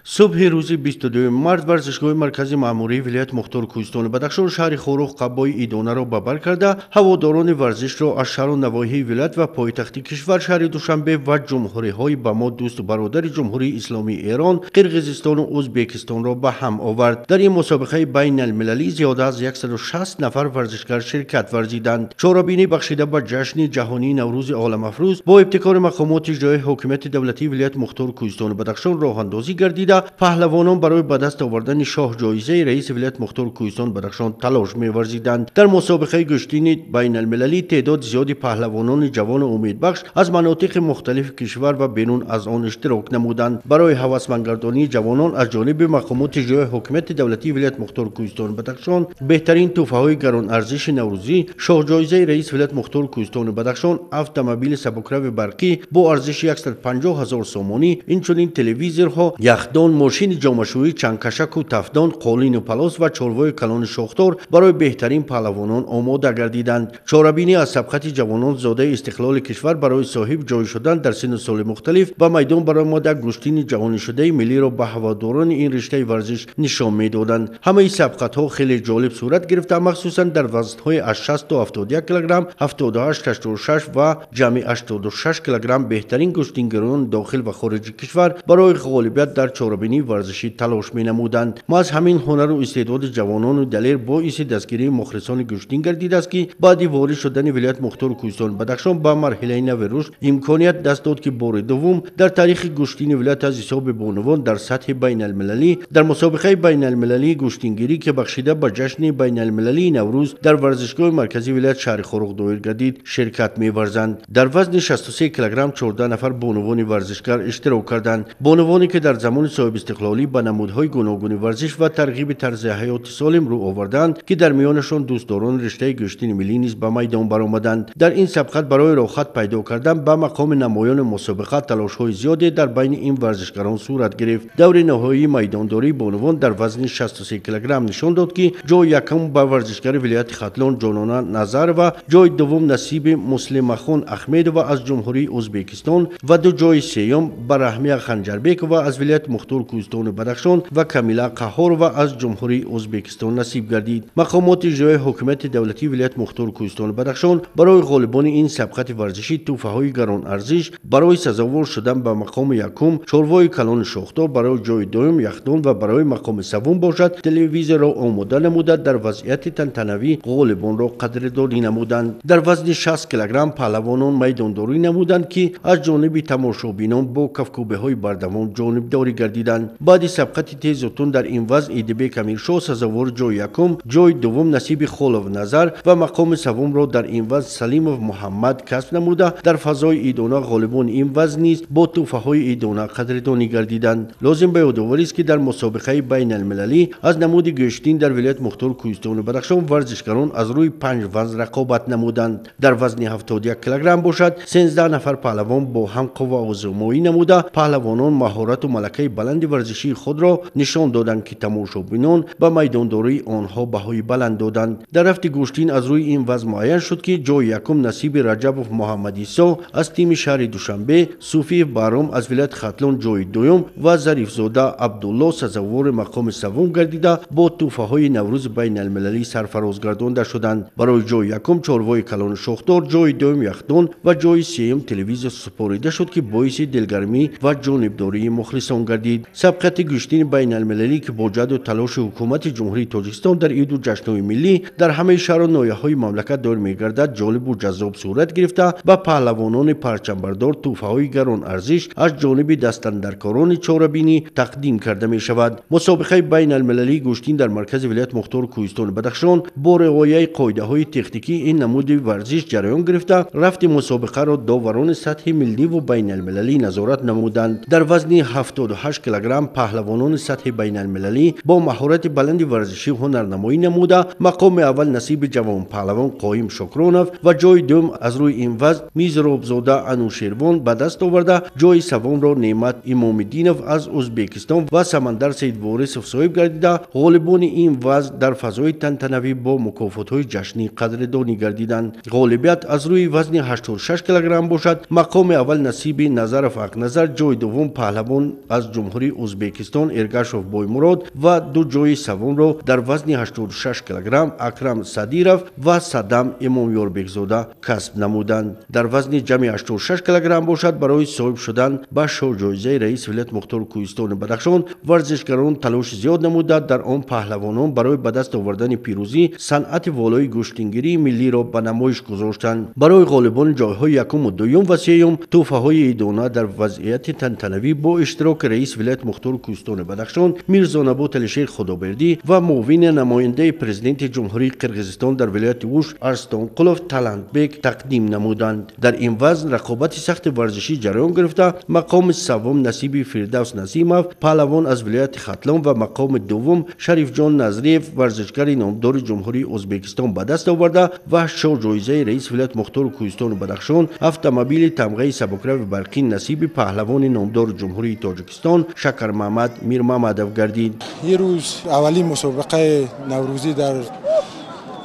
صبح روز 22 март ورزشگاه مرکزی مأموری ولایت مختار کوهستان بدخشان شهر خورخ قبای ایدانه را به بر کرده هواداران ورزش را از شهر و نواحی ولایت و پایتخت کشور شهر دوشنبه و جمهوری های به ما دوست و برادر جمهوری اسلامی ایران، قرقیزستان و ازبکستان را به هم آورد. در این مسابقه بین المللی زیاده از 160 نفر ورزشکار شرکت ورزیدند. چهاربینی بخشیده به جشن جهانی نوروز عالم افروز با ابتکار مقامات اجرایی حکومت دولتی ولایت مختار کوهستان بدخشان راه اندازی گردیده پهلوانان برای به دست آوردن شاه جایزه رئیس ولایت مختار کوهستان بدخشان تلاش می‌ورزیدند. در مسابقه گشتین بین المللی تعداد زیادی پهلوانان جوان و امیدبخش از مناطق مختلف کشور و بیرون از آن اشتراک نمودند. برای هوسمندگردانی جوانان از جانب مقامات اجرایی حکومت دولتی ولایت مختار کوهستان بدخشان بهترین تحفه‌های گران ارزش نوروزی، شاه جایزه رئیس ولایت مختار کوهستان بدخشان، اتومبیل سبکرو برقی با ارزش 150,000 سومانی، اینچنین تلویزیون‌ها، یخدان، ماشین جامه‌شویی، چنگکشک و تفدان، قالین و پلاس و چاروای کلان شاخدار برای بهترین پهلوانان آماده گردیدند. چهاربینی از سبقت جوانان زاده استقلال کشور برای صاحب جای شدن در سن و سال مختلف به میدان برای ماده گشتین جهانی شده ملی را به هواداران این رشته ورزش نشان می‌دادند. همه سبقت‌ها خیلی جالب صورت گرفته، مخصوصا در وزن‌های از 60 تا 71 کیلوگرم، 78 86 و جمعی 86 کیلوگرم بهترین گشتینگران داخل و خارج کشور برای غالبیت در چهاربینی ورزشی تلاش می‌نمودند. ما از همین هنر و استعداد جوانان و دلیر باعث دستگیری مخلصان گشتین گردیده است که بعد وارد شدن ولایت مختار کوهستان بدخشان به مرحله نو رشد امکانیت دست داد که بار دوم در تاریخ گشتین ولایت از حساب بانوان در سطح بین المللی در مسابقه بین المللی گشتینگیری که بخشیده به جشن بین المللی نوروز در ورزشگاه مرکزی ولایت شهر خورخ دایر گردید شرکت می‌ورزند. در وزن 63 کیلوگرم 14 نفر بانوان ورزشکار اشتراک کردند. بانوانی که در زمان صاحب استقلالی به نمودهای گوناگون ورزش و ترغیب طرز حیات سالم رو آوردند که در میانشان دوستداران رشته گشتین ملی نیز به میدان برآمدند. در این سبقت برای راحت پیدا کردن به مقام نمایان مسابقه تلاش‌های زیادی در بین این ورزشکاران صورت گرفت. دور نهایی میدانداری بانوان در وزن 63 کیلوگرم نشان داد که جای یکم به ورزشکار ولایت ختلان جانانه نظر و جای دوم نصیب مسلمخان احمد و از جمهوری ازبکستان و دو جای سوم به رحمیه خنجربک و از ولایت مختار کوهستان بدخشان و کمیلا قهار و از جمهوری ازبکستان نصیب گردید. مقامات اجرایی حکومت دولتی ولایت مختار کوهستان بدخشان برای غالبان این سبقت ورزشی تحفه‌های گران ارزش برای سزاوار شدن به مقام یکم چاروای کلان شاخدار، برای جای دوم یخدان و برای مقام سوم باشد تلویزیون را آماده نموده در وضعیت تنتنوی غالبان را قدردانی نمودند. در وزن 60 کیلوگرم پهلوانان میدانداری نمودند که از جانب تماشابینان با کفکوبه‌های بردوام جانبداری گردیدند. بعد سبقت تیز و تند در این وزن ایدبک امیرشاه سزاوار جای یکم، جای دوم نصیب خالو نظر و مقام سوم را در این وزن سلیم محمد کسب نموده در فضای ایدانه غالبان این وزن نیز با تحفه‌های ایدانه قدردانی گردیدند. لازم به یادآوری است که در مسابقه بین المللی از نمود گشتین در ولایت مختار کوهستان بدخشان ورزشکاران از روی 5 وزن رقابت نمودند. در وزن 71 کیلوگرم باشد 13 نفر پهلوان با هم قوا و آزمایی نموده پهلوانان مهارت و ملکه بلند ورزشی خود را نشان دادند که تماشابینان به میدانداری آنها بهای بلند دادند. در رفت گشتین از روی این وزن معین شد که جای یکم نصیب رجب محمد عیسی از تیم شهر دوشنبه، صوفی بارم از ولایت ختلان جای دوم و ظریف زاده عبدالله سزاوار مقام سوم گردیده با تحفه‌های نوروز بین المللی سرفراز گردانده شدند. برای جای یکم چاروای کلان شاخدار، جای دوم یخدان و جای سوم تلویزیون سپاریده شد که باعث دلگرمی و جانبداری مخلصان گردید. سبقت گشتین بین المللی که با جهد و تلاش حکومت جمهوری تاجیکستان در عید و جشن‌های ملی در همه شهر و ناحیه‌های مملکت دایر می‌گردد جالب و جذاب صورت گرفته به پهلوانان پرچمبردار تحفه‌های گران ارزش از جانب دستاندرکاران چهاربینی تقدیم کرده می‌شود. مسابقه بین المللی گشتین در مرکز ولایت مختار کوهستان بدخشان با رعایت قاعده‌های تکنیکی این نمود ورزش جریان گرفته رفت مسابقه را داوران سطح ملی و بین المللی نظارت نمودند. در وزن 78 کیلوگرم پهلوانان سطح بین المللی با مهارت بلند ورزشی هنرنمایی نموده مقام اول نصیب جوان پهلوان قایم شکرانov و جای دوم از روی این وزن میزروب زاده انوشیروان به دست آورده. جای سوم را نعمت امام‌الدینov از ازبکستان و سمندر سید وارثov صاحب گردیده. غالبان این وزن در فضای تنتنوی با مکافات‌های جشنی قدردانی گردیدند. غالبیت از روی وزن 86 کیلوگرم باشد. مقام اول نصیب نظرف اقنظر، جای دوم پهلوان از جمهوری ҷумҳурии Ӯзбекистон Эргашов Боймурод ва ду ҷои савумро дар вазни 86 кг Акрам Садиров ва Садам Имомёрбекзода касб намуданд. Дар вазни ҷамъи 86 кг бошад барои соҳиб шудан ба шоҳ-ҷоизаи раиси вилояти Мухтори Кӯҳистони Бадахшон варзишгарон талоши зиёд намуда, дар он паҳлавонон барои ба даст овардани пирӯзӣ санъати волои гӯштингирии миллиро ба намоиш гузоштанд. Барои ғолибони ҷойҳои якуму дуюм ва сеюм тӯҳфаҳои идона дар вазъияти тантанавӣ бо иштироки раиси вилояти Мухтори Кӯҳистони Бадахшон Мирзонабот Алишер Худобердӣ ва муовини намояндаи президенти ҷумҳурии Қирғизистон дар вилояти Уш Арстонқулов Талантбек тақдим намуданд. Дар ин вазн рақобати сахти варзишӣ ҷараён гирифта, мақоми саввум насиби Фирдавс Назимов паҳлавон аз вилояти Хатлон ва мақоми дуввум Шарифҷон Назриев варзишгари номдори ҷумҳурии Ӯзбекистон ба даст оварда ва шоҳ-ҷоизаи раиси вилояти Мухтори Кӯҳистони Бадахшон автомобили тамғаи сабукрави барқӣ насиби паҳлавони номдори ҷумҳурии Тоҷикистон Шакармаҳмад Мирмамадов гардид. ин рӯз аввалин мусобиқаи наврӯзӣ дар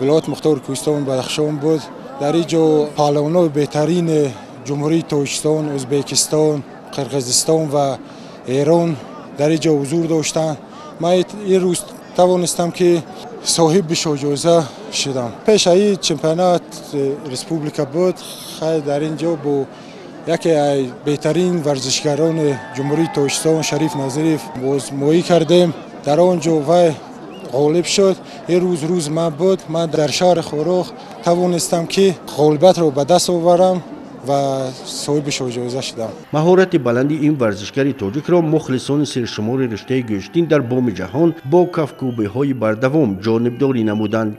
вилояти Мухтори Кӯҳистони Бадахшон буд. дар ин ҷо паҳлавонони беҳтарини ҷумҳурии Тоҷикистон, Ӯзбекистон, Қирғизистон ва Эрон дар ин ҷо ҳузур доштанд. ман ин рӯз тавонистам ки соҳиби шоҳ-ҷоиза шудам. пеш аз ин чемпионат республика буд. дар ин ҷо бо яке аз беҳтарин варзишгарони ҷумҳурии Тоҷикистон Шариф Назиров озмоӣ кардем. дар он ҷо вай ғолиб шуд. ин рӯз ман буд. ман дар шаҳри Хӯрӯғ тавонистам ки ғолибиятро ба даст оварам ва соҳиби шоҳ-ҷоиза шудам. маҳорати баланди ин варзишгари тоҷикро мухлисони сершумори риштаи гӯштин дар боми ҷаҳон бо кафкӯбиҳои бардавом ҷонибдорӣ намуданд.